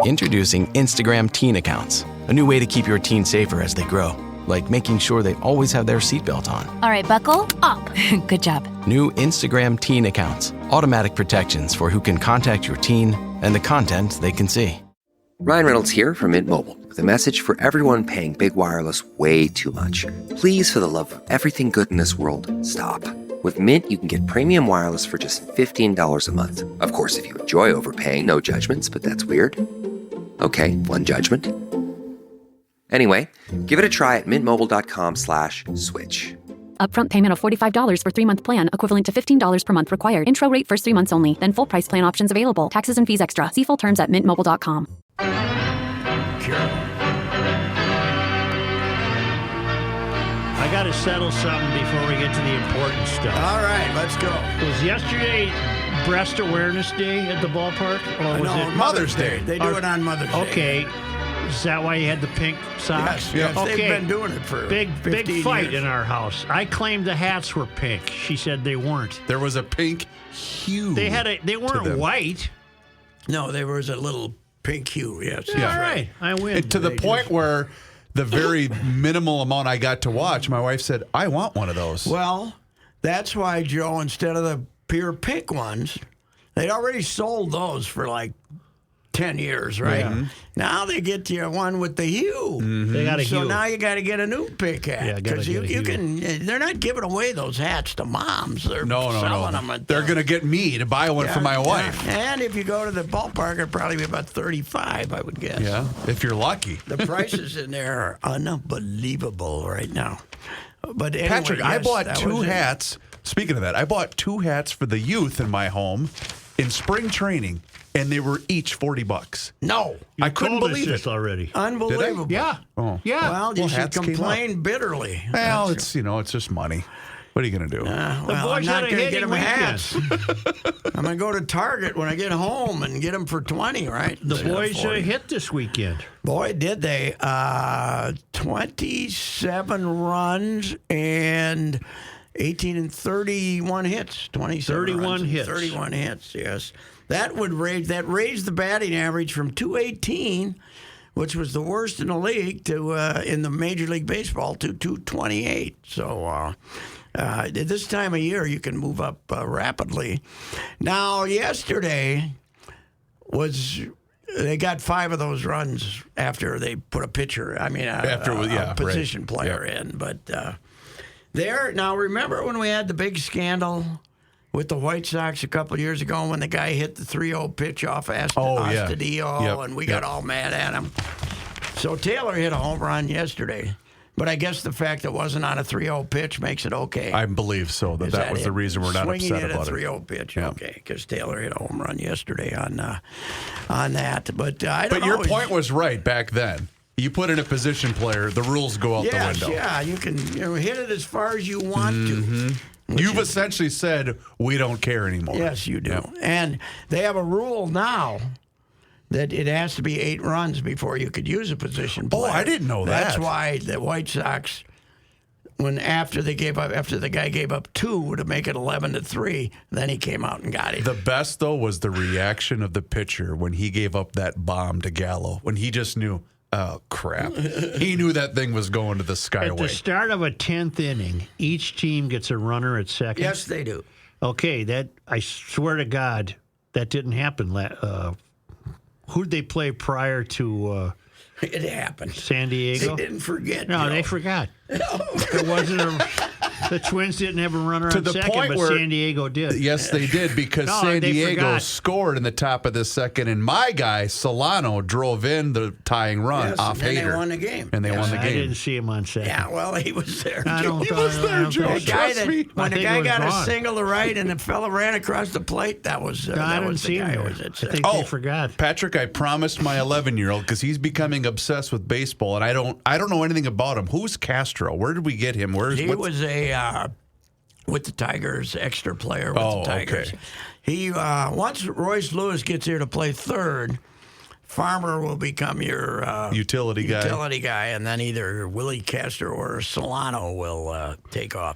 Introducing Instagram Teen Accounts, a new way to keep your teen safer as they grow, like making sure they always have their seatbelt on. All right, buckle up. Good job. New Instagram Teen Accounts, automatic protections for who can contact your teen and the content they can see. Ryan Reynolds here from Mint Mobile with a message for everyone paying big wireless way too much. Please, for the love of everything good in this world, stop. With Mint, you can get premium wireless for just $15 a month. Of course, if you enjoy overpaying, no judgments, but that's weird. Okay, one judgment. Anyway, give it a try at mintmobile.com/switch. Upfront payment of $45 for 3-month plan, equivalent to $15 per month required. Intro rate first 3 months only, then full price plan options available. Taxes and fees extra. See full terms at mintmobile.com. I got to settle something before we get to the important stuff. All right, let's go. Was yesterday Breast Awareness Day at the ballpark? Or was it Mother's Day. They do it on Mother's Day. Okay. Is that why you had the pink socks? Yes. Okay. They've been doing it for big fight years. in our house. I claimed the hats were pink. She said they weren't. There was a pink hue. They weren't white. No, there was a little pink hue. Yes. Yeah, all right. I win. And to the point where the very minimal amount I got to watch, my wife said, I want one of those. Well, that's why, Joe, instead of the pure pink ones, they'd already sold those for like 10 years, right? Yeah. Now they get you one with the hue. Mm-hmm. They got a hue. So now you got to get a new pink hat. Yeah, because gotta get a you hue. can. They're not giving away those hats to moms. They're selling them. At They're going to get me to buy one for my wife. And if you go to the ballpark, it'd probably be about $35, I would guess. Yeah, if you're lucky. The prices in there are unbelievable right now. But anyway, Patrick, I yes, bought that 2 was it. hats. Speaking of that, I bought 2 hats for the youth in my home in spring training, and they were each $40. No. I couldn't told us believe this it. already. Unbelievable. Yeah. Oh. Yeah. Well, you should hats came complain bitterly. Well, That's- it's just money. What are you going to do? well, boys I'm had not a going to hitting get them hats. I'm going to go to Target when I get home and get them for $20, right? The Instead of boys $40. hit this weekend. Boy, did they. 27 runs and 18 and 31 hits. 27 31 runs and hits. 31 hits, yes. That raised the batting average from 218, which was the worst in the league, to in the Major League Baseball, to 228. So this time of year, you can move up rapidly. Now, yesterday they got 5 of those runs after they put a pitcher, a position player in. But now remember when we had the big scandal with the White Sox a couple of years ago when the guy hit the 3-0 pitch off Astudillo, and we got all mad at him. So Taylor hit a home run yesterday. But I guess the fact that it wasn't on a 3-0 pitch makes it okay. I believe so. That was the reason we're not Swinging upset about it. Swinging at a 3-0 pitch, Yeah. okay, because Taylor hit a home run yesterday on that. But I don't know. But your point was right back then. You put in a position player, the rules go out the window. Yeah, you can hit it as far as you want to. You've essentially said, we don't care anymore. Yes, you do. Yep. And they have a rule now that it has to be 8 runs before you could use a position player. Oh, I didn't know that. That's why the White Sox, after the guy gave up 2 to make it 11-3, then he came out and got him. The best, though, was the reaction of the pitcher when he gave up that bomb to Gallo, when he just knew, oh, crap. He knew that thing was going to the skyway. At the start of a 10th inning, each team gets a runner at second. Yes, they do. Okay, I swear to God, that didn't happen. Who'd they play prior to It happened. San Diego? They didn't forget. No, Joe. they forgot. There wasn't the Twins didn't have a runner To on the second, point but where- San Diego did. Yes, they did, because No, San they Diego forgot. scored in the top of the second, and my guy, Solano, drove in the tying run Yes, off and Hader. they won the game. And they won the I game. didn't see him on second. Yeah, well, he was there. I don't He was there, Joe. think- The guy Trust me. when I the think guy it was got gone. a single to right and the fella ran across the plate, that was I that didn't was see the him guy there. who was at I second. think they forgot. Patrick, I promised my 11-year-old, because he's becoming obsessed with baseball, and I don't know anything about him. Who's Castro? Where did we get him? He was with the Tigers, extra player with the Tigers. Okay. He once Royce Lewis gets here to play third, Farmer will become your utility guy, and then either Willie Castro or Solano will take off.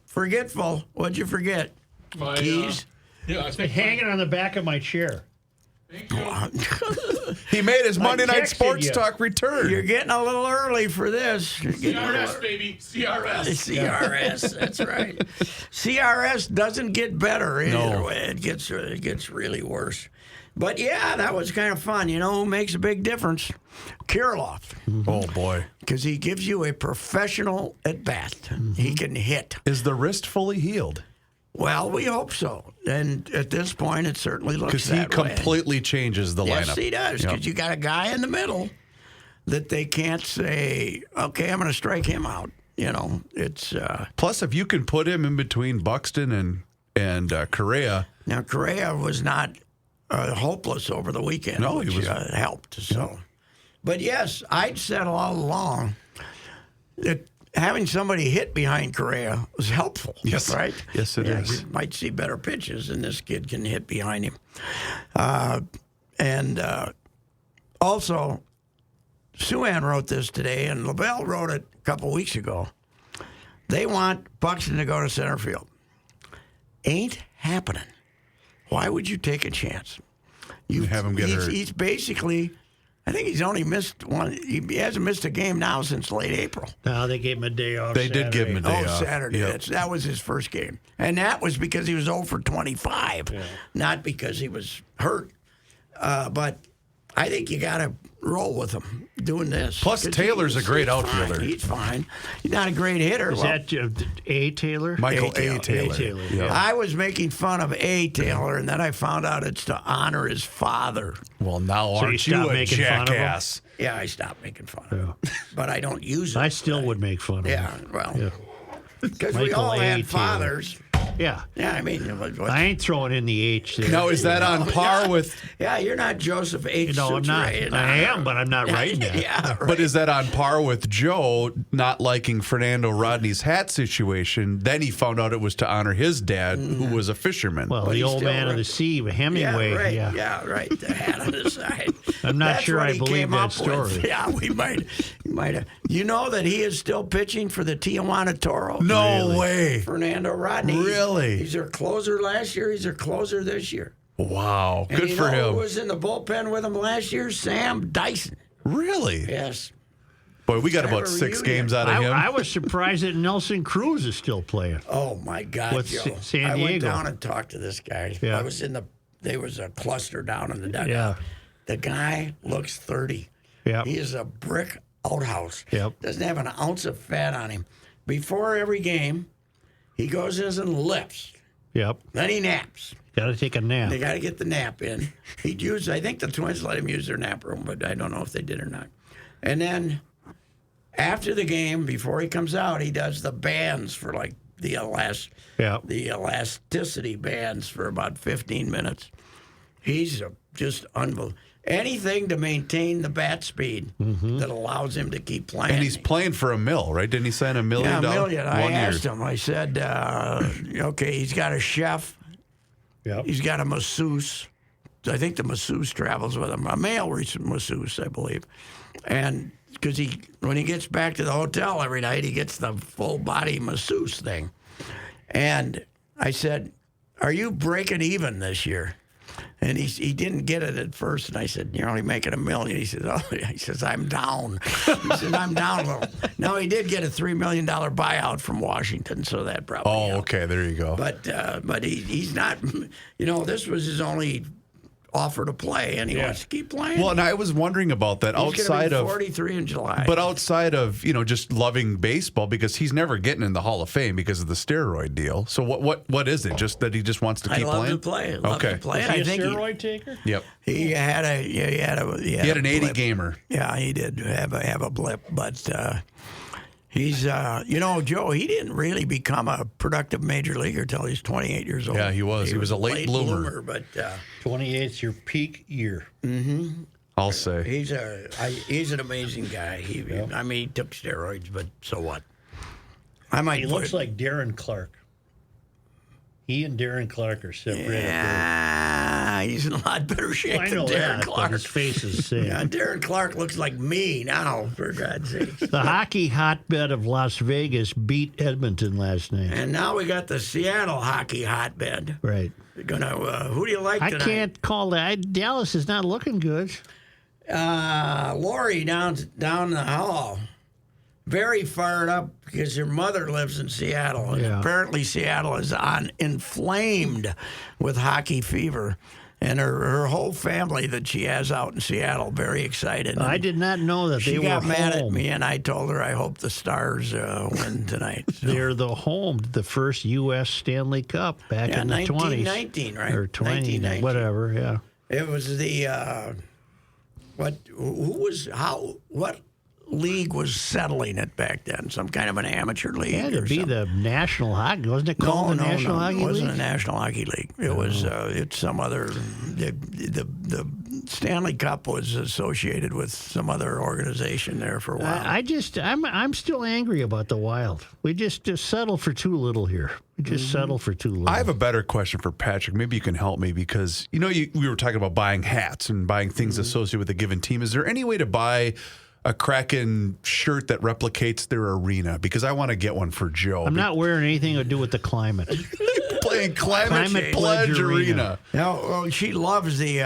Forgetful. What'd you forget? My Keys? Yeah, I It's been hanging on the back of my chair. He made his Monday Night texted Sports you. Talk return. You're getting a little early for this. CRS, baby. CRS. CRS, that's right. CRS doesn't get better either No. way. It gets really worse. But yeah, that was kind of fun. You know who makes a big difference? Kirilov. Oh, boy. Because he gives you a professional at bat. He can hit. Is the wrist fully healed? Well, we hope so. And at this point, it certainly looks Because that he way. completely changes the Yes, lineup. he does. Because you got a guy in the middle that they can't say, okay, I'm going to strike him out. You know, it's Plus, if you can put him in between Buxton and Correa, now Correa was not hopeless over the weekend. No, he which, was- helped. So, but yes, I'd said all along that having somebody hit behind Correa was helpful. Yes. Right. Yes, it is. You might see better pitches, and this kid can hit behind him. Also, Suhan wrote this today, and LaBelle wrote it a couple weeks ago. They want Buxton to go to center field. Ain't happening. Why would you take a chance? You have him get hurt. He's basically, I think he's only missed one. He hasn't missed a game now since late April. No, they gave him a day off. They did give him a day off. Saturday. Yep. That was his first game. And that was because he was 0 for 25, not because he was hurt. But I think you got to roll with him doing this. Plus, 'Cause Taylor's a great he's outfielder. Fine. He's fine. He's not a great hitter. Is that A. Taylor? Michael A. A. Taylor. Taylor, Yeah. I was making fun of A. Taylor, and then I found out it's to honor his father. Well, now So you aren't you stopped a making fun of him? jackass? Yeah, I stopped making fun of him. But I don't use it. I still would make fun of Yeah, him. well, because we Michael all A. had Taylor. fathers. Yeah. Yeah, I mean, I ain't throwing in the H there. Now, is that on par with? yeah, you're not Joseph H. No, I'm not. Suchere, I am, but I'm not writing that. Yeah, right. But is that on par with Joe not liking Fernando Rodney's hat situation? Then he found out it was to honor his dad, who was a fisherman. Well, But the he's old still man of the sea, Hemingway. Yeah, right. The hat on the side. I'm not That's sure what I he believe came that up with. story. Yeah, we might have. You know that he is still pitching for the Tijuana Toros? no way. Fernando Rodney. Really? He's their closer last year. He's their closer this year. Wow. And Good you for know him. who was in the bullpen with him last year? Sam Dyson. Really? Yes. Boy, we got Have a about 6 reunion. games out of him. I was surprised that Nelson Cruz is still playing. Oh my God, With Joe! San I went Diego. down and talked to this guy. Yeah. I was in the. There was a cluster down in the dugout. Yeah. The guy looks 30. Yeah. He is a brick outhouse. Yep. Doesn't have an ounce of fat on him. Before every game, he goes in and lifts. Yep. Then he naps. Got to take a nap. They got to get the nap in. He'd use. I think the Twins let him use their nap room, but I don't know if they did or not. And then after the game, before he comes out, he does the bands for like the elasticity bands for about 15 minutes. He's just unbelievable. Anything to maintain the bat speed that allows him to keep playing. And he's playing for $1 million, right? Didn't he sign $1 million? Yeah, $1 million. I 1 year. asked him. I said, okay, he's got a chef. Yep. He's got a masseuse. I think the masseuse travels with him. A male masseuse, I believe. And because when he gets back to the hotel every night, he gets the full body masseuse thing. And I said, are you breaking even this year? And he didn't get it at first. And I said, you're only making $1 million. He says, oh, he says, I'm down. He says, I'm down a little. Now, he did get a $3 million buyout from Washington, so that probably Oh, helped. okay. There you go. But he's not, this was his only offer to play, and he wants to keep playing. Well, and I was wondering about that He's outside gonna be of 43 in July. But outside of, just loving baseball, because he's never getting in the Hall of Fame because of the steroid deal. So what is it? Just that he just wants to I keep love playing? to play. Love Okay. to play. Is he I a think steroid taker? Yep. he had an He had an 80 blip. gamer. Yeah, he did have a blip, but he's Joe. He didn't really become a productive major leaguer till he's 28 years old. Yeah, he was. He was a late bloomer. But 28's your peak year. I'll say. he's an amazing guy. He took steroids, but so what? I might. He looks like Darren Clark. He and Darren Clark are separated. Yeah, he's in a lot better shape I than know Darren that, but Clark. his face is the same. Yeah, Darren Clark looks like me now, for God's sake. The hockey hotbed of Las Vegas beat Edmonton last night. And now we got the Seattle hockey hotbed. Right. Who do you like I tonight? can't call that. Dallas is not looking good. Lori down the hall, very fired up because her mother lives in Seattle, and apparently Seattle is inflamed with hockey fever. And her whole family that she has out in Seattle, very excited. I did not know that she they were home. She got mad at me, and I told her I hope the Stars win tonight. So. They're the first U.S. Stanley Cup back in the 20s. 1919, right? Or 20, whatever, yeah. It was what league was settling it back then? Some kind of an amateur league? It had to be the National Hockey. Wasn't it called the National Hockey League? It wasn't a National Hockey League. It was it's some other. The Stanley Cup was associated with some other organization there for a while. I'm still angry about the Wild. We just settle for too little here. We just settle for too little. I have a better question for Patrick. Maybe you can help me because we were talking about buying hats and buying things associated with a given team. Is there any way to buy a Kraken shirt that replicates their arena? Because I want to get one for Joe. I'm not wearing anything to do with the climate. Playing Climate Pledge Arena. Well, she loves the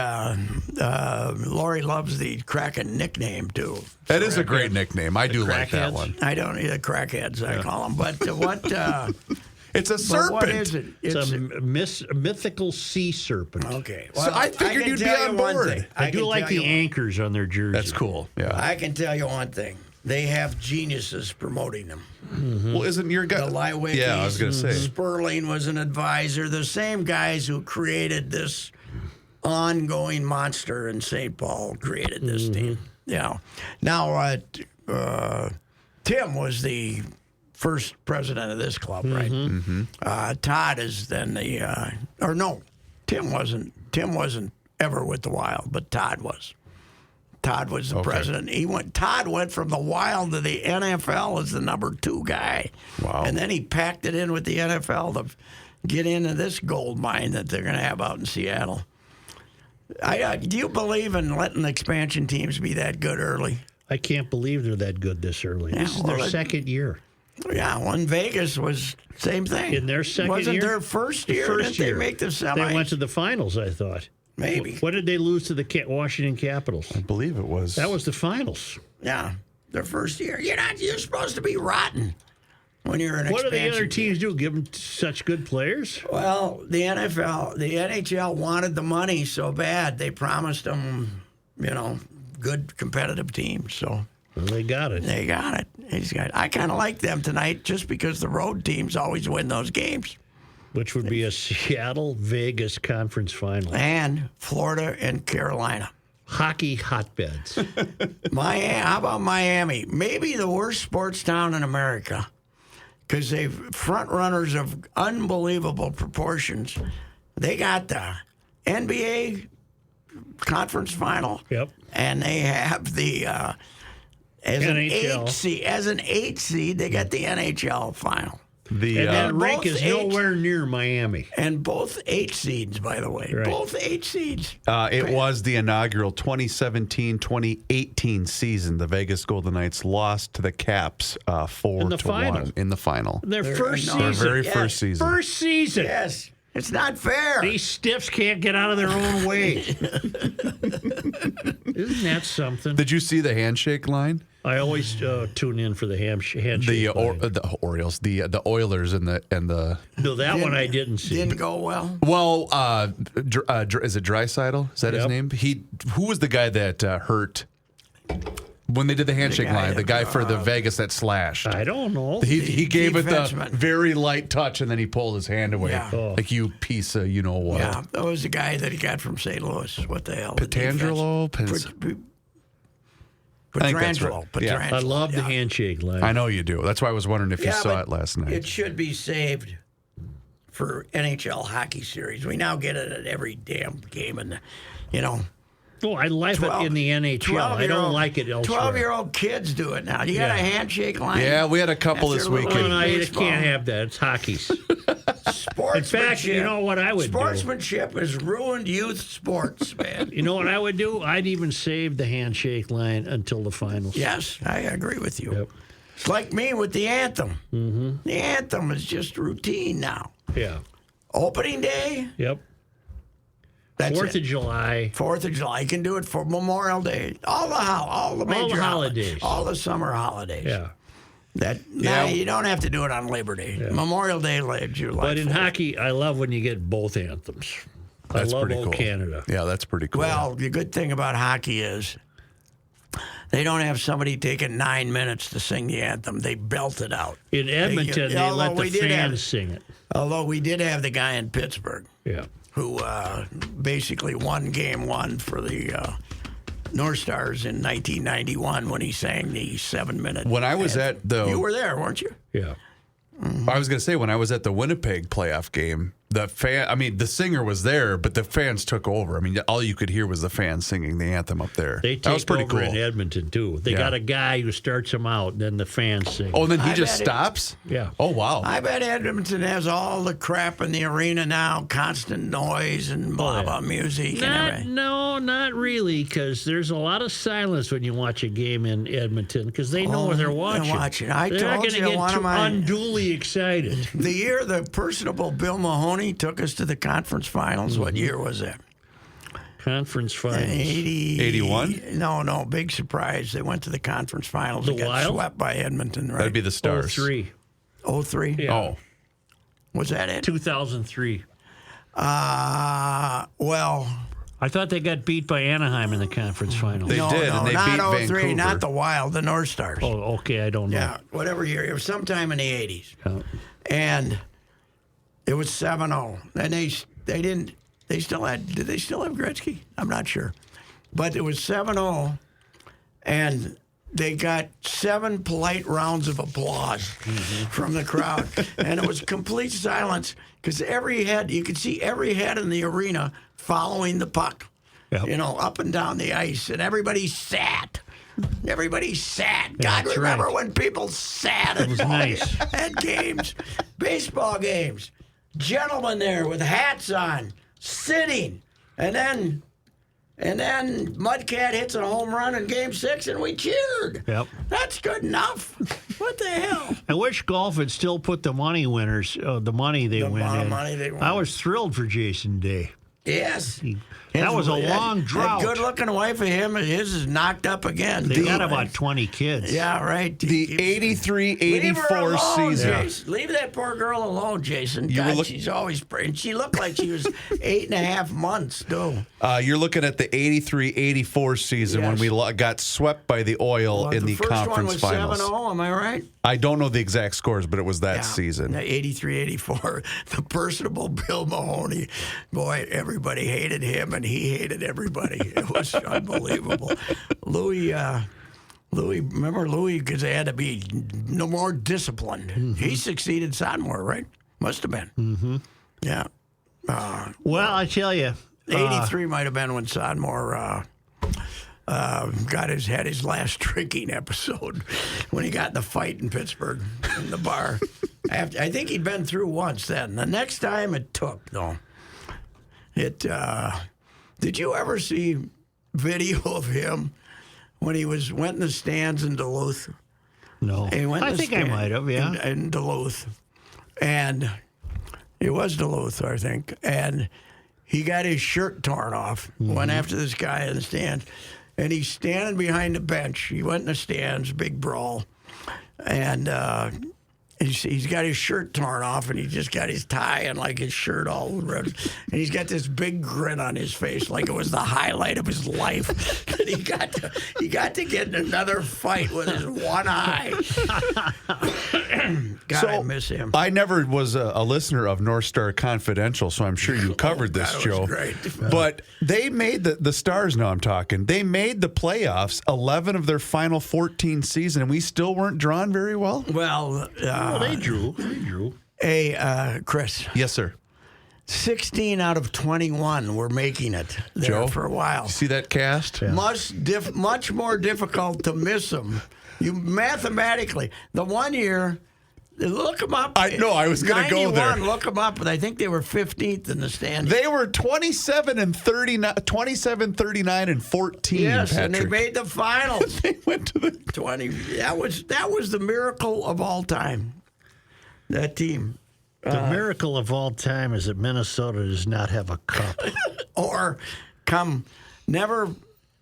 Lori loves the Kraken nickname too. That is a great nickname. I do like that one. I don't need the crackheads. I call them. But what? It's a serpent. What is it? It's a mythical sea serpent. Okay. Well, so I figured you'd be on board. I do like the anchors on their jersey. That's cool. Yeah. I can tell you one thing. They have geniuses promoting them. Mm-hmm. Well, isn't your guy? The Lywickies. Yeah, I was going to say. Sperling was an advisor. The same guys who created this ongoing monster in St. Paul created this team. Yeah. Now, Tim was the first president of this club, right? Mm-hmm. Todd is then Tim wasn't ever with the Wild, but Todd was. Todd was the president. Todd went from the Wild to the NFL as the number 2 guy. Wow. And then he packed it in with the NFL to get into this gold mine that they're going to have out in Seattle. Do you believe in letting expansion teams be that good early? I can't believe they're that good this early. This is their second year. Yeah, well, in Vegas was same thing. In their second year? Wasn't their first year? Didn't they make the semis? They went to the finals, I thought. Maybe. What did they lose to the Washington Capitals? I believe it was. That was the finals. Yeah, their first year. You're supposed to be rotten when you're an expansion. What do the other teams do? Give them such good players? Well, the NHL wanted the money so bad they promised them, good competitive teams. So well, they got it. I kind of like them tonight just because the road teams always win those games. Which would be a Seattle-Vegas conference final. And Florida and Carolina. Hockey hotbeds. How about Miami? Maybe the worst sports town in America because they've front runners of unbelievable proportions. They got the NBA conference final. Yep. And they have the as an 8 seed, they got the NHL final. And that rink is nowhere near Miami. And both 8 seeds, by the way. Right. Both 8 seeds. It was the inaugural 2017-2018 season. The Vegas Golden Knights lost to the Caps 4-1 in the final. Their first season. Their very first season. First season. Yes. It's not fair. These stiffs can't get out of their own way. Isn't that something? Did you see the handshake line? I always tune in for the handshake. The Orioles, the Oilers, and the. No, that one I didn't see. Didn't go well. Well, is it Draisaitl? Is that his name? Who was the guy that hurt when they did the handshake line? The guy for the Vegas that slashed. I don't know. He gave it the very light touch, and then he pulled his hand away. Yeah. Like you piece of you know what. Yeah, that was the guy that he got from St. Louis. What the hell? Petrangelo. Petrangelo. I love the handshake line. I know you do. That's why I was wondering if you saw it last night. It should be saved for NHL hockey series. We now get it at every damn game, and Oh, I like it in the NHL. I don't like it elsewhere. 12-year-old kids do it now. You got a handshake line. Yeah, we had a couple this weekend. No, you can't have that. It's hockey. In fact, you know what I would do? Sportsmanship has ruined youth sports, man. You know what I would do? I'd even save the handshake line until the finals. Yes, I agree with you. Yep. It's like me with the anthem. Mm-hmm. The anthem is just routine now. Yeah. Opening day. Yep. That's 4th of July. 4th of July. You can do it for Memorial Day. All the major holidays. All the summer holidays. Yeah. You don't have to do it on Labor Day. Yeah. Memorial Day, July. But in 4th. hockey, I love when you get both anthems. That's I love pretty old cool. Canada. Yeah, that's pretty cool. Well, the good thing about hockey is they don't have somebody taking 9 minutes to sing the anthem. They belt it out. In Edmonton, they let the fans sing it. Although we did have the guy in Pittsburgh who basically won Game 1 for the North Stars in 1991 when he sang the 7-minute. When I was anthem. You were there, weren't you? Yeah. I was going to say, when I was at the Winnipeg playoff game, the singer was there, but the fans took over. I mean, all you could hear was the fans singing the anthem up there. They that was take pretty over cool. in Edmonton, too. They got a guy who starts them out, and then the fans sing. Oh, and then he just stops? Yeah. Oh, wow. I bet Edmonton has all the crap in the arena now, constant noise and blah, blah, music and everything. No, not really, because there's a lot of silence when you watch a game in Edmonton, because they know what they're watching. I they're told not going to you get one too of my... unduly excited. The year the personable Bill Mahoney took us to the conference finals, what year was that? Conference finals. 81? No, big surprise. They went to the conference finals and got swept by Edmonton, right? That'd be the Stars. 03. 03? Yeah. Oh. Was that it? 2003. Well... I thought they got beat by Anaheim in the conference finals. They did, and they beat not 03, Vancouver. not the Wild, the North Stars. Oh, okay, I don't know. Yeah, whatever year. It was sometime in the 80s. Yeah. And it was 7-0. And did they still have Gretzky? I'm not sure. But it was 7-0, and they got 7 polite rounds of applause from the crowd. And it was complete silence because you could see every head in the arena following the puck, up and down the ice. And everybody sat. God, remember when people sat at games, baseball games, gentlemen there with hats on, sitting, and then Mudcat hits a home run in Game 6, and we cheered. Yep. That's good enough. What the hell? I wish golf had still put the money winners, the money they win amount of in. money they win. I was thrilled for Jason Day. Yes. That was a long drought. That good-looking wife of his is knocked up again. They got about 20 kids. Yeah, right. The 83-84 season. Jason. Leave that poor girl alone, Jason. God, she's always praying. She looked like she was 8.5 months, though. You're looking at the 83-84 season when we got swept by the Oil in the conference finals. The first one was 7-0, am I right? I don't know the exact scores, but it was that season. 83-84, the personable Bill Mahoney. Boy, everybody hated him, and he hated everybody. It was unbelievable. Louis, remember Louis? Because they had to be no more disciplined. Mm-hmm. He succeeded Sodmore, right? Must have been. Mm-hmm. Yeah. Well, I tell you. 83 might have been when Sodmore had his last drinking episode when he got in the fight in Pittsburgh in the bar. I think he'd been through once then. The next time it took, though. Did you ever see video of him when he went in the stands in Duluth? No. I think I might have, yeah. In Duluth. And it was Duluth, I think. And he got his shirt torn off, went after this guy in the stands. And he's standing behind the bench. He went in the stands, big brawl. And he's got his shirt torn off, and he just got his tie and like his shirt all red. And he's got this big grin on his face, like it was the highlight of his life. That he got to get in another fight with his one eye. God, I miss him. I never was a listener of North Star Confidential, so I'm sure you covered this, God, Joe. was great. But they made the Stars. Now I'm talking. They made the playoffs 11 of their final 14 season, and we still weren't drawn very well. Well, they drew. Hey, Chris. Yes, sir. 16 out of 21 were making it there Joe, for a while. You see that cast? Yeah. Much more difficult to miss them. You mathematically, the one year, look them up. I know. I was going to go there. Look them up, but I think they were 15th in the standings. They were 27, 39, and 14. Yes, Patrick. and they made the finals. They went to the 20. That was the miracle of all time. That team. The miracle of all time is that Minnesota does not have a cup.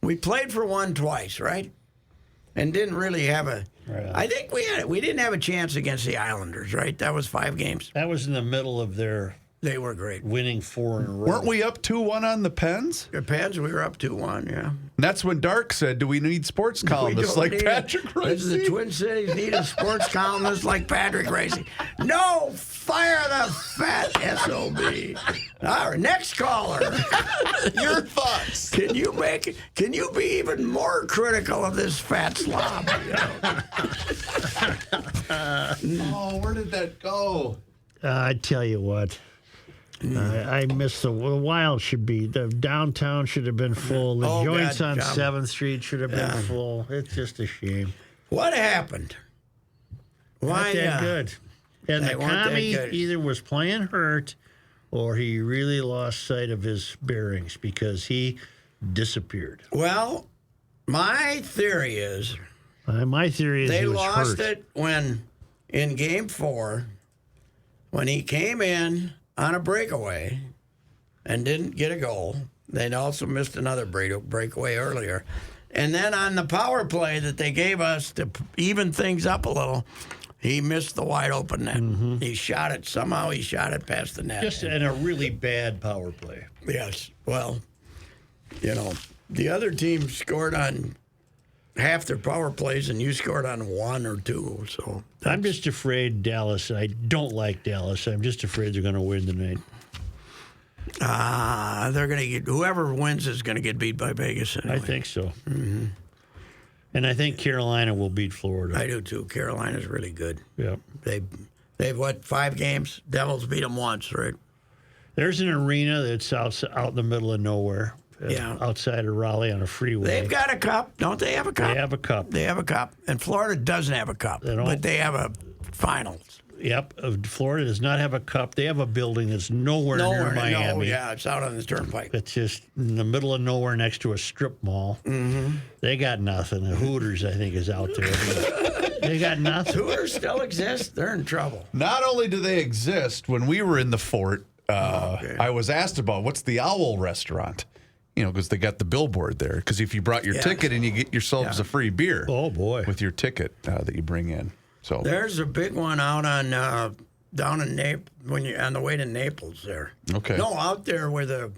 We played for one twice, right? And didn't really have a. Right. I think we didn't have a chance against the Islanders, right? That was 5 games. That was in the middle of their. They were great. Winning 4 in a row. Weren't we up 2-1 on the Pens? The Pens, we were up 2-1, yeah. And that's when Dark said, do we need sports columnists like Patrick Racy? The Twin Cities need a sports columnist like Patrick Racy. No, fire the fat SOB. All right, next caller. Your thoughts. Can you be even more critical of this fat slob? Oh, where did that go? I tell you what. I miss the Wild should be. The downtown should have been full. The joints on 7th Street should have been full. It's just a shame. What happened? Why Not that good. And the commie either was playing hurt or he really lost sight of his bearings because he disappeared. Well, my theory is they lost hurt. it when in Game 4 when he came in on a breakaway and didn't get a goal. They'd also missed another breakaway earlier. And then on the power play that they gave us to even things up a little, he missed the wide open net. Mm-hmm. He shot it past the net. Just in a really bad power play. Yes. Well, the other team scored on half their power plays, and you scored on 1 or 2. So I'm just afraid Dallas. I don't like Dallas. I'm just afraid they're going to win tonight. They're going to get whoever wins is going to get beat by Vegas. Anyway. I think so. Mm-hmm. And I think Carolina will beat Florida. I do too. Carolina's really good. Yeah. They've what, 5 games? Devils beat them once, right? There's an arena that's out in the middle of nowhere. Outside of Raleigh on a freeway. They've got a cup. Don't they have a cup? They have a cup. They have a cup. And Florida doesn't have a cup, but they have a finals. Yep. Florida does not have a cup. They have a building that's nowhere near Miami. Yeah, it's out on the turnpike. It's just in the middle of nowhere next to a strip mall. Mm-hmm. They got nothing. The Hooters, I think, is out there. They got nothing. Hooters still exist. They're in trouble. Not only do they exist, when we were in the fort, I was asked about what's the Owl restaurant. Because they got the billboard there. Because if you brought your ticket and you get yourselves a free beer. Oh, boy. With your ticket that you bring in. So there's a big one out on down in Naples when you're on the way to Naples there. Okay. No, out there where the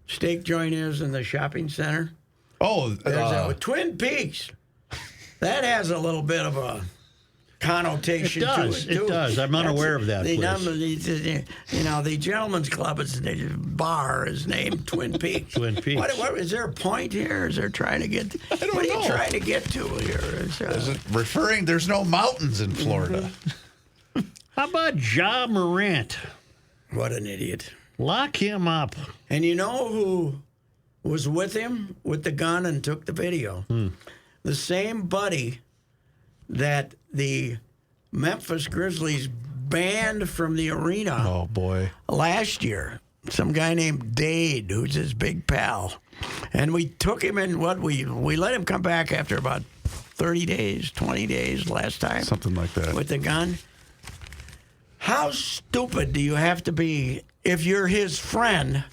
steak joint is in the shopping center. Oh, there's Twin Peaks. That has a little bit of a connotation to it, too. It does. I'm unaware of that place. The Gentleman's Club bar is named Twin Peaks. Twin Peaks. What, is there a point here? Is there trying to get? What are you trying to get to here? Is it referring? There's no mountains in Florida. How about Ja Morant? What an idiot! Lock him up. And you know who was with him with the gun and took the video? The same buddy that the Memphis Grizzlies banned from the arena. Oh, boy. Last year. Some guy named Dade, who's his big pal. And we took him in, we let him come back after about 30 days, 20 days last time. Something like that. With the gun. How stupid do you have to be if you're his friend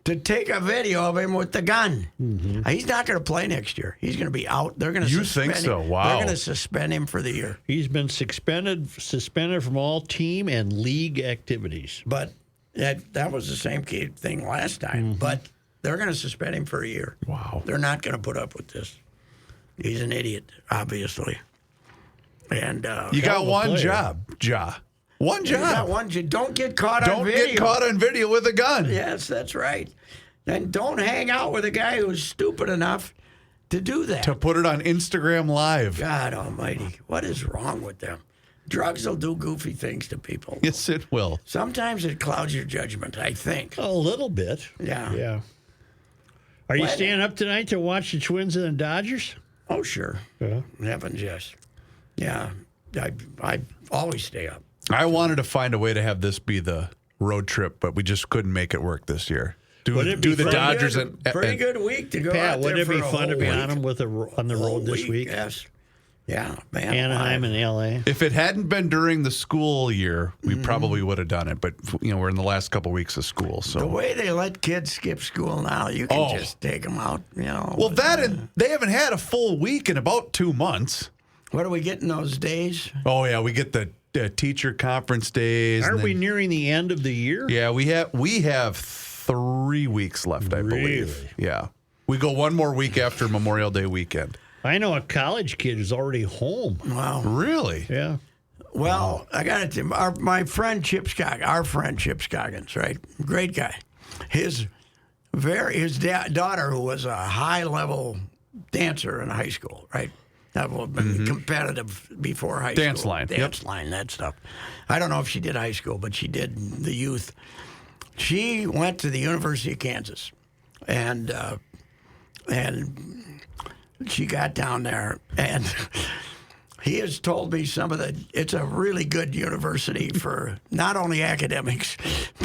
to take a video of him with the gun? Mm-hmm. He's not going to play next year. He's going to be out. They're going to suspend him. You think so? Wow. They're going to suspend him for the year. He's been suspended from all team and league activities. But that was the same thing last time. Mm-hmm. But they're going to suspend him for a year. Wow. They're not going to put up with this. He's an idiot, obviously. And you got one job, Ja. One job. You got one. Don't get caught on video. Don't get caught on video with a gun. Yes, that's right. And don't hang out with a guy who's stupid enough to do that. To put it on Instagram Live. God almighty. What is wrong with them? Drugs will do goofy things to people. Yes, it will. Sometimes it clouds your judgment, I think. A little bit. Yeah. Yeah. Are you staying up tonight to watch the Twins and the Dodgers? Oh, sure. Yeah. Heavens, yes. Yeah. I always stay up. I wanted to find a way to have this be the road trip, but we just couldn't make it work this year. Do the Dodgers pretty good week to go Pat, out there. Wouldn't it be for fun to be week. on them on the road this week? Yes. Yeah, man. Anaheim and L.A. If it hadn't been during the school year, we probably would have done it. But we're in the last couple of weeks of school, so The way they let kids skip school now, you can just take them out. Well, and they haven't had a full week in about 2 months. What do we get in those days? Oh yeah, we get the teacher conference days. Aren't we nearing the end of the year? Yeah, we have 3 weeks left, I believe. Really? Yeah, we go one more week after Memorial Day weekend. I know a college kid is already home. Wow. Really? Yeah. Well, I got it. My friend Chip Scoggins, our friend Chip Scoggins, right? Great guy. His daughter, who was a high-level dancer in high school, right? That would have been competitive before high Dance school. line. Dance line, that stuff. I don't know if she did high school, but she did the youth. She went to the University of Kansas, and she got down there, and he has told me it's a really good university for not only academics,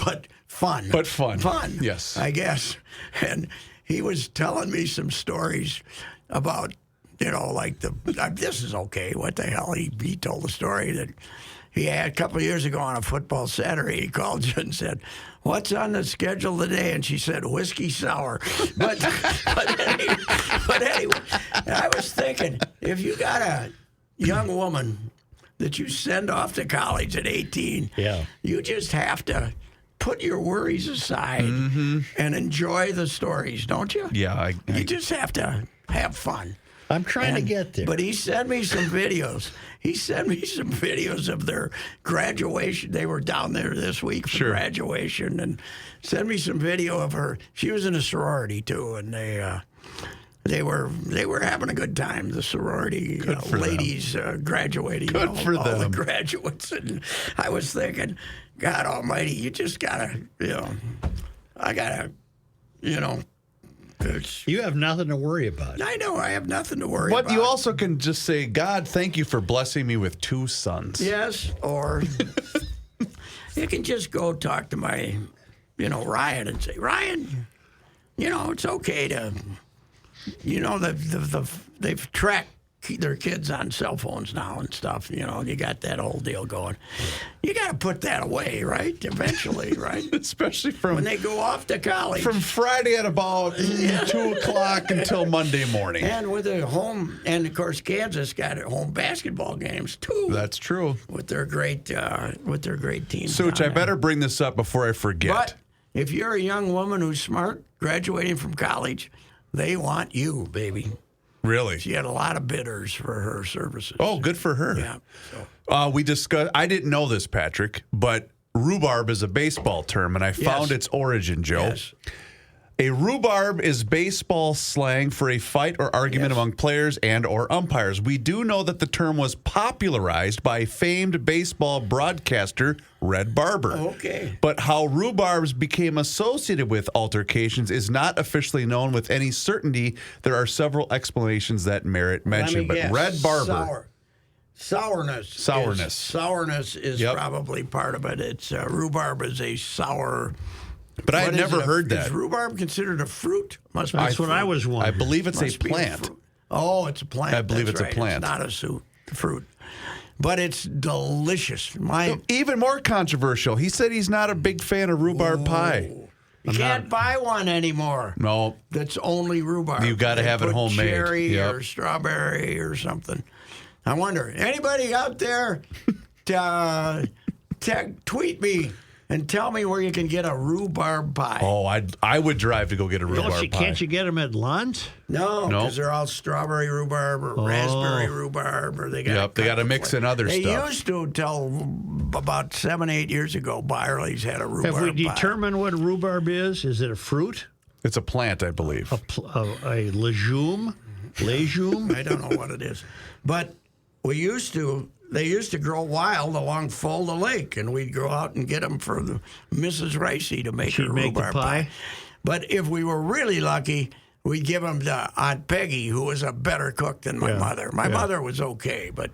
but fun. But fun. Fun. Yes. I guess. And he was telling me some stories about, this is okay. What the hell? He told a story that he had a couple of years ago on a football Saturday. He called you and said, "What's on the schedule today?" And she said, "Whiskey sour." But anyway, I was thinking, if you got a young woman that you send off to college at 18, you just have to put your worries aside and enjoy the stories, don't you? Yeah. You just have to have fun. I'm trying to get there. But he sent me some videos. Of their graduation. They were down there this week for graduation, and sent me some video of her. She was in a sorority too, and they were having a good time. The sorority ladies graduating. Good for all them. the graduates. And I was thinking, God Almighty, you just gotta, I gotta, you have nothing to worry about. I know I have nothing to worry about. But you also can just say, "God, thank you for blessing me with 2 sons." Yes, or you can just go talk to my, Ryan and say, "Ryan, it's okay to, they've tracked their kids on cell phones now and stuff. You got that whole deal going. You got to put that away, right? Eventually, right? Especially when they go off to college. From Friday at about 2 o'clock until Monday morning. And with the home, and of course Kansas got home basketball games too. That's true. With their great teams. Such, I better bring this up before I forget. But if you're a young woman who's smart, graduating from college, they want you, baby. Really? She had a lot of bidders for her services. Oh, good for her. Yeah. We discussed, I didn't know this, Patrick, but rhubarb is a baseball term, and I found its origin, Joe. Yes. A rhubarb is baseball slang for a fight or argument among players and or umpires. We do know that the term was popularized by famed baseball broadcaster Red Barber. Okay. But how rhubarbs became associated with altercations is not officially known with any certainty. There are several explanations that merit mention. But Red Barber... Sourness is probably part of it. It's rhubarb is a sour... But I had never heard that. Is rhubarb considered a fruit? Must be. That's what I was wondering. I believe it's a plant. It's a plant. I believe That's it's a plant. It's not a fruit. But it's delicious. Even more controversial. He said he's not a big fan of rhubarb pie. You can't buy one anymore. No. That's only rhebarb. You got to have it homemade. Cherry or strawberry or something. I wonder, anybody out there tweet me and tell me where you can get a rhubarb pie. Oh, I would drive to go get a rhubarb pie. Can't you get them at Lund's? No, because they're all strawberry rhubarb or raspberry rhubarb, or they got to mix in other stuff. They used to till about 7-8 years ago. Byerly's had a rhubarb Have we pie. determined what rhubarb is? Is it a fruit? It's a plant, I believe. A legume? Legume? I don't know what it is, but they used to grow wild along Fulda Lake, and we'd go out and get them for Mrs. Ricey to make her rhubarb pie. But if we were really lucky, we'd give them to Aunt Peggy, who was a better cook than my mother. My mother was okay, but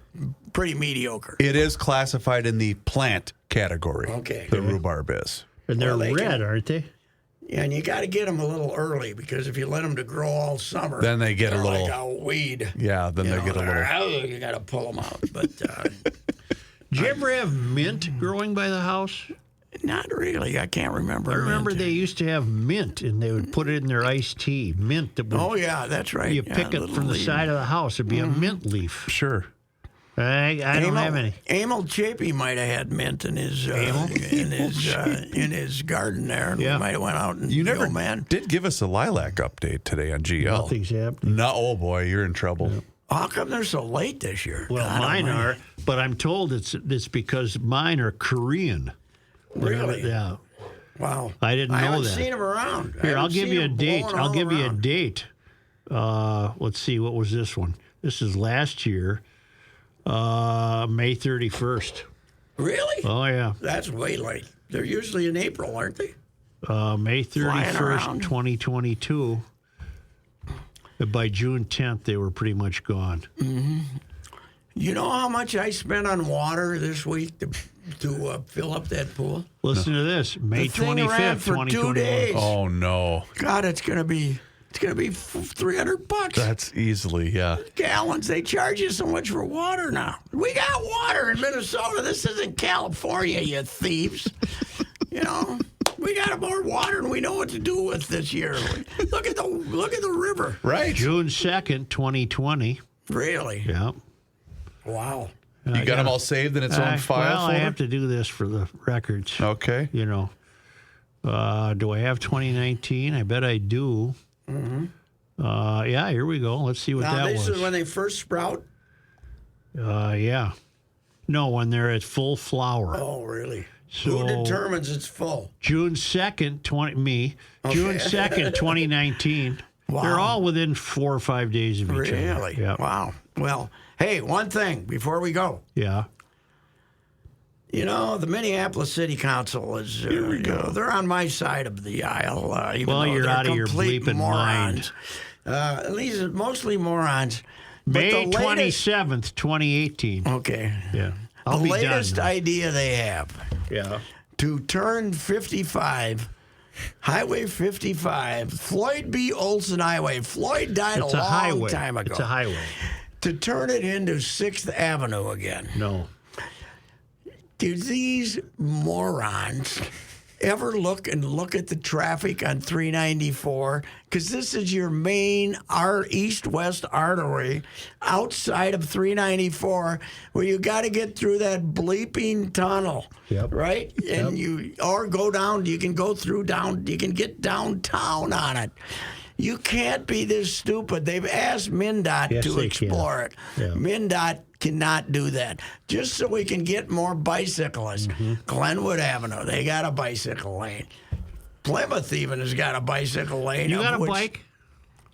pretty mediocre. It is classified in the plant category. Okay. The rhubarb is. And they're red, aren't they? And you got to get them a little early because if you let them to grow all summer, Then they get a they're little- like a weed. Yeah, then they get a little. You got to pull them out. But Did you ever have mint growing by the house? not really. I can't remember. I remember mint. they used to have mint, and they would put it in their iced tea. Mint. That would, Oh yeah, that's right. you Yeah, pick it little from the leaf. side of the house. It'd be a mint leaf. Sure. I don't have any. Emil Chapey might have had mint in his in his garden there. And Yeah. we might have went out and You never man. did give us a lilac update today on GL. Nothing's happening. No, oh boy, you're in trouble. How come they're so late this year? Well, God mine almighty. are, but I'm told it's because mine are Korean. Really? Yeah. Wow. I didn't I know haven't that. seen them around. I Here, I'll haven't give seen you a them date. blowing I'll all give you a around. date. Let's see. What was this one? This is last year, May 31st. Really? Oh, yeah. That's way late. They're usually in April, aren't they? May Flying 31st, around. 2022. By June 10th, they were pretty much gone. You know how much I spent on water this week to fill up that pool? Listen to this. May The thing ran 25th, for 2 2021. days. Oh no, God, it's gonna be $300 that's easily gallons. They charge you so much for water now. We got water in Minnesota. This isn't California, you thieves. You know, we got more water than we know what to do with this year. Look at the river. right. June 2nd, 2020. Really? Yeah. Wow. You got them all saved in its own file Well, I folder? have to do this for the records. Okay. You know. Do I have 2019? I bet I do. Mm-hmm. Yeah, here we go. Let's see what Now that this was. is when they first sprout. Yeah. No, when they're at full flower. Oh, really? So- Who determines it's full? June 2nd, June 2nd, 2019. Wow. They're all within 4 or 5 days of each other. Really? Yeah. Wow. Well, hey, one thing before we go. Yeah. You know, the Minneapolis City Council is, they're on my side of the aisle. Even Well, though you're they're out of your complete bleeping morons. At least mostly morons. But May the latest, 27th, 2018. okay. Yeah. The I'll be latest done. idea they have Yeah. to turn 55, Highway 55, Floyd B. Olson Highway. Floyd died It's a a long highway. time ago. It's a highway. To turn it into 6th Avenue again. No. Do these morons ever look at the traffic on 394? Because this is your main east-west artery outside of 394 where you got to get through that bleeping tunnel. Yep. Right? And you go down, you can get downtown on it. You can't be this stupid. They've asked MnDOT Yes, to they can. explore it. Yeah. MnDOT cannot do that. Just so we can get more bicyclists. Mm-hmm. Glenwood Avenue, they got a bicycle lane. Plymouth even has got a bicycle lane. You of got a which- bike?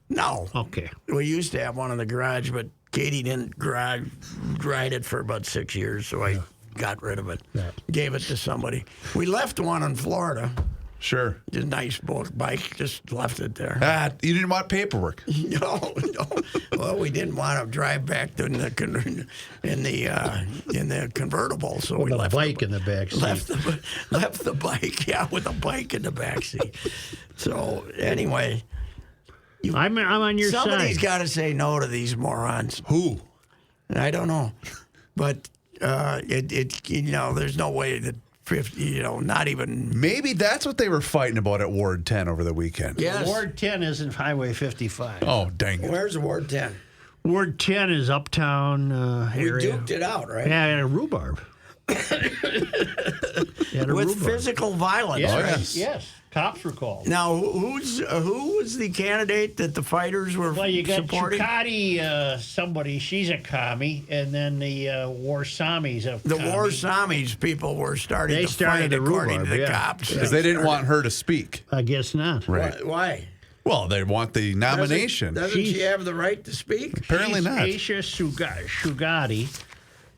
No. Okay. We used to have one in the garage, but Katie didn't ride it for about 6 years, so I got rid of it. Yeah. Gave it to somebody. We left one in Florida. Sure. A nice bike, just left it there. You didn't want paperwork. No. Well, we didn't want to drive back in the convertible, so we With a left bike in the back seat. left the bike, with a bike in the back seat. So anyway, I'm on your somebody's side. got to say no to these morons. Who? I don't know, but there's no way that 50, not even. Maybe that's what they were fighting about at Ward 10 over the weekend. Yes. Ward 10 isn't Highway 55. Oh, dang it. Where's Ward 10? Ward 10 is uptown We area. duked it out, right? Yeah, and a rhubarb. With physical violence. Yes, right? yes. Cops were called. Now, who was the candidate that the fighters were Well, you got supporting? Chukati, somebody, she's a commie, and then the Warsamis. The Warsamis people were starting They to started fight the according rhubarb, to the yeah. cops. Because they didn't want her to speak. I guess not. Right. Why? Well, they want the nomination. Doesn't she have the right to speak? Apparently She's not. Aisha Shugati.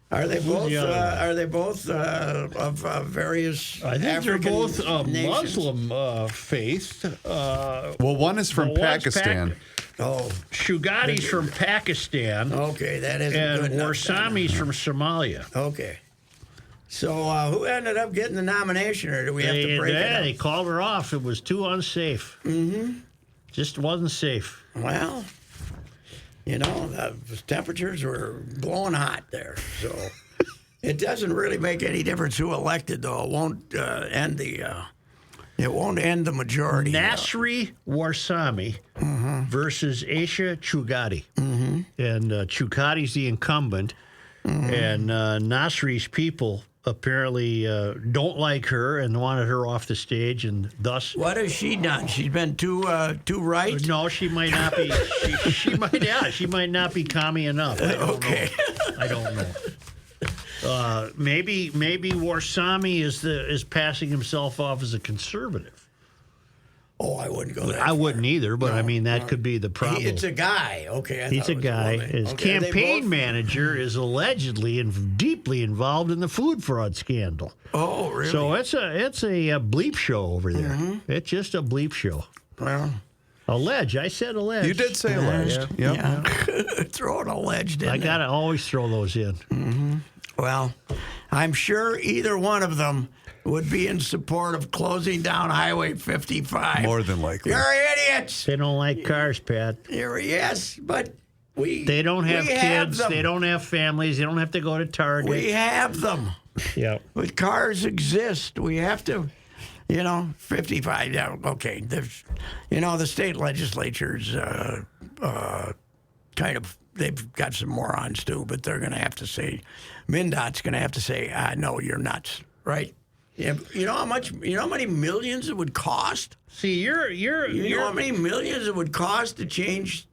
Are they both? the other one? Are they both of various? I think African they're both nations? Muslim faith. Well, one is from Well, one's Pakistan. Oh, Shugati's from Pakistan, okay, that isn't and good enough. Warsami's from Somalia. Okay. So who ended up getting the nomination, or do we have to break it up? They called her off. It was too unsafe. Mm-hmm. Just wasn't safe. Well, the temperatures were blowing hot there, so it doesn't really make any difference who elected, though. It won't end the majority. Nasri Warsami versus Aisha Chugati. Mm-hmm. And Chugati's the incumbent, and Nasri's people apparently don't like her and wanted her off the stage, and thus. What has she done? She's been too right. No, she might not be. she might not be commie enough. I don't know. Maybe Warsami is passing himself off as a conservative. Oh, I wouldn't go there. I wouldn't either, but no, that could be the problem. It's a guy. Okay, he's a guy. His campaign manager is allegedly and deeply involved in the food fraud scandal. Oh, really? So it's a bleep show over there. Mm-hmm. It's just a bleep show. Well, allege. I said alleged. You did say alleged. Yeah. Throw an alleged in. I gotta always throw those in. Mm-hmm. Well, I'm sure either one of them would be in support of closing down Highway 55. More than likely. You're idiots. They don't like cars, Pat. Yes, but they don't have kids. They don't have families. They don't have to go to Target. We have them. Yeah. But cars exist. We have to, 55. Yeah, okay. There's, the state legislatures they've got some morons too, but they're going to have to say, MnDOT's going to have to say, no, you're nuts, right? Yeah, you know how many millions it would cost? See, you know how many millions it would cost to change?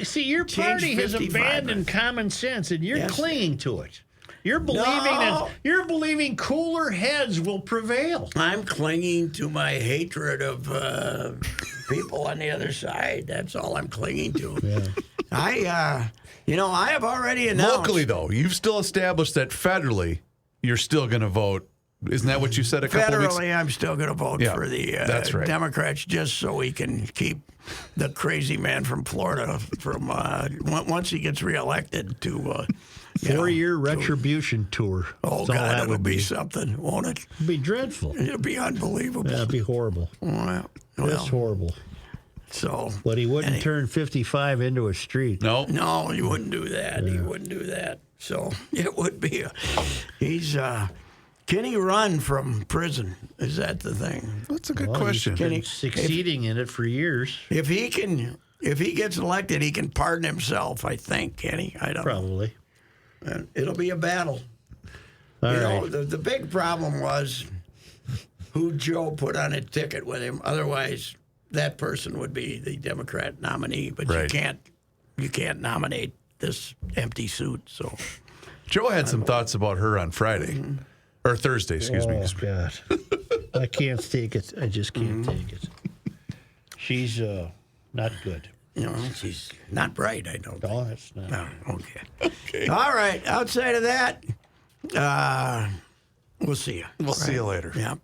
See, your party has abandoned common sense, and you're clinging to it. You're believing cooler heads will prevail. I'm clinging to my hatred of people on the other side. That's all I'm clinging to. Yeah. I have already announced. Locally, though, you've still established that federally, you're still going to vote. Isn't that what you said a couple of weeks ago? Federally, I'm still going to vote for the that's right. Democrats just so we can keep the crazy man from Florida from once he gets reelected to 4-year retribution tour. Oh, God, it'll be something, won't it? It'll be dreadful. It'll be unbelievable. It'll be horrible. Well, it's horrible. So, but he wouldn't turn 55 into a street. No, he wouldn't do that. Yeah. He wouldn't do that. So it would be. Can he run from prison? Is that the thing? That's a good question. He's been succeeding in it for years. If he gets elected, he can pardon himself. I think. Can he? I don't Probably. know. And it'll be a battle. All right. The big problem was who Joe put on a ticket with him. Otherwise, that person would be the Democrat nominee. But right. you can't nominate this empty suit. So Joe had some thoughts about her on Friday. Mm-hmm. Or Thursday, excuse me. Oh, God. I can't take it. I just can't take it. She's not good. She's not bright, I don't think. No, that's not. No, okay. All right. Outside of that, we'll see you. We'll see you later. Yeah.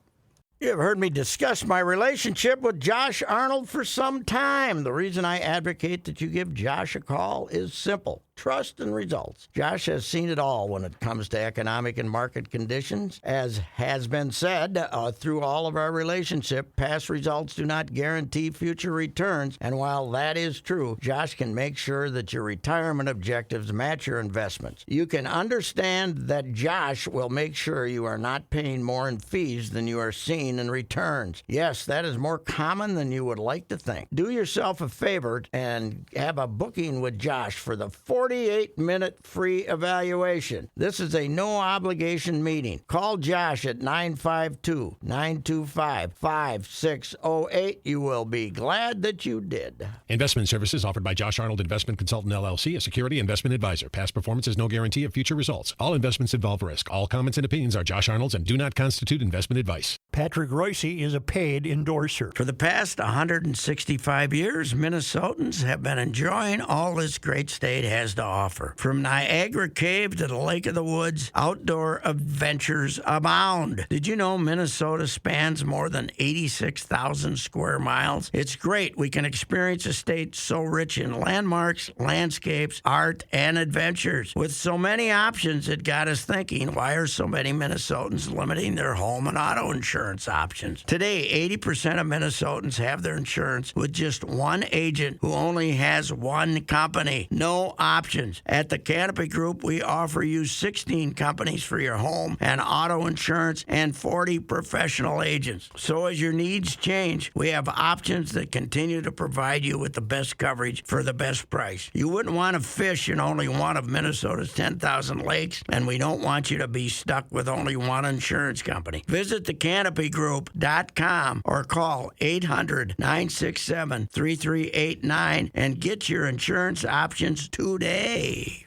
You have heard me discuss my relationship with Josh Arnold for some time. The reason I advocate that you give Josh a call is simple. Trust and results. Josh has seen it all when it comes to economic and market conditions. As has been said, through all of our relationship, past results do not guarantee future returns. And while that is true, Josh can make sure that your retirement objectives match your investments. You can understand that Josh will make sure you are not paying more in fees than you are seeing in returns. Yes, that is more common than you would like to think. Do yourself a favor and have a booking with Josh for the 48-minute free evaluation. This is a no-obligation meeting. Call Josh at 952-925-5608. You will be glad that you did. Investment services offered by Josh Arnold Investment Consultant, LLC, a security investment advisor. Past performance is no guarantee of future results. All investments involve risk. All comments and opinions are Josh Arnold's and do not constitute investment advice. Patrick Royce is a paid endorser. For the past 165 years, Minnesotans have been enjoying all this great state has to offer. From Niagara Cave to the Lake of the Woods, outdoor adventures abound. Did you know Minnesota spans more than 86,000 square miles? It's great. We can experience a state so rich in landmarks, landscapes, art, and adventures. With so many options, it got us thinking, why are so many Minnesotans limiting their home and auto insurance options? Today, 80% of Minnesotans have their insurance with just one agent who only has one company. No options. At the Canopy Group, we offer you 16 companies for your home and auto insurance and 40 professional agents. So as your needs change, we have options that continue to provide you with the best coverage for the best price. You wouldn't want to fish in only one of Minnesota's 10,000 lakes, and we don't want you to be stuck with only one insurance company. Visit thecanopygroup.com or call 800-967-3389 and get your insurance options today.